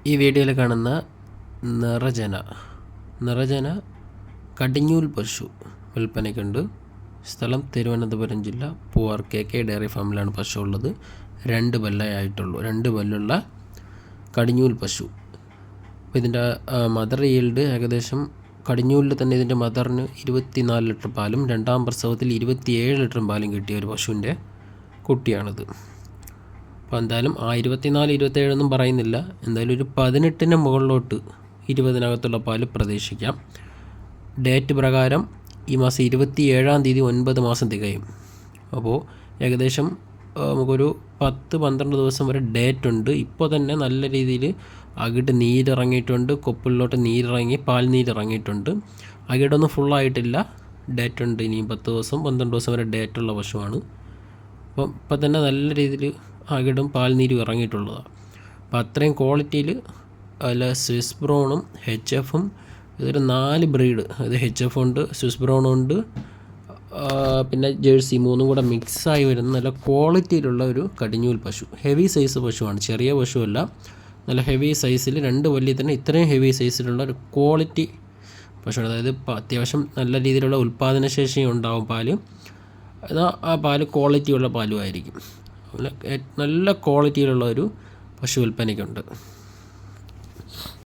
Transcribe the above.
ഈ വീഡിയോയിൽ കാണുന്ന നിറജന കടിഞ്ഞൂൽ പശു വിൽപ്പനയ്ക്കുണ്ട്. സ്ഥലം തിരുവനന്തപുരം ജില്ല, പൂവാർ KK ഡയറി ഫാമിലാണ് പശു ഉള്ളത്. 2 പല്ലായിട്ടുള്ളൂ. 2 പല്ലുള്ള കടിഞ്ഞൂൽ പശു. അപ്പോൾ ഇതിൻ്റെ മദർ ഈൽഡ് ഏകദേശം കടിഞ്ഞൂലിൽ തന്നെ ഇതിൻ്റെ മദറിന് 24 ലിറ്റർ പാലും 2ാം പ്രസവത്തിൽ 27 ലിറ്റർ പാലും കിട്ടിയ ഒരു പശുവിൻ്റെ കുട്ടിയാണിത്. അപ്പോൾ എന്തായാലും 24-27 ഒന്നും പറയുന്നില്ല. എന്തായാലും ഒരു 18 മുകളിലോട്ട് 20-നകത്തുള്ള പാല് പ്രതീക്ഷിക്കാം. ഡേറ്റ് പ്രകാരം ഈ മാസം 27-ാം തീയതി 9 മാസം തികയും. അപ്പോൾ ഏകദേശം നമുക്കൊരു 10-12 ദിവസം വരെ ഡേറ്റ് ഉണ്ട്. ഇപ്പോൾ തന്നെ നല്ല രീതിയിൽ അകിട്ട് നീരിറങ്ങിയിട്ടുണ്ട്, കൊപ്പിളിലോട്ട് നീരിറങ്ങി, പാൽ നീരിറങ്ങിയിട്ടുണ്ട്. അകിടൊന്നും ഫുള്ളായിട്ടില്ല, ഡേറ്റ് ഉണ്ട്. ഇനിയും 10 ദിവസം 12 ദിവസം വരെ ഡേറ്റുള്ള പശുവാണ്. അപ്പം ഇപ്പം തന്നെ നല്ല രീതിയിൽ അകിടും പാൽ നീരും ഇറങ്ങിയിട്ടുള്ളതാണ്. അപ്പോൾ അത്രയും ക്വാളിറ്റിയിൽ അതിൽ സ്വിസ് ബ്രൗണും HF-ഉം ഇതൊരു 4 ബ്രീഡ്, അത് HF ഉണ്ട്, സ്വിസ് ബ്രൗണും ഉണ്ട്, പിന്നെ ജേഴ്സി 3 കൂടെ മിക്സായി വരുന്ന നല്ല ക്വാളിറ്റിയിലുള്ള ഒരു കടിഞ്ഞൂൽ പശു. ഹെവി സൈസ് പശുവാണ്, ചെറിയ പശുവല്ല. നല്ല ഹെവി സൈസിൽ 2 പല്ലിൽ തന്നെ ഇത്രയും ഹെവി സൈസിലുള്ള ഒരു ക്വാളിറ്റി പശുവാണ്. അതായത് അത്യാവശ്യം നല്ല രീതിയിലുള്ള ഉൽപ്പാദനശേഷി ഉണ്ടാവും പാല്. എന്നാൽ ആ പാല് ക്വാളിറ്റിയുള്ള പാലുമായിരിക്കും. നല്ല ക്വാളിറ്റിയിലുള്ള ഒരു പശു വിൽപ്പനയ്ക്കുണ്ട്.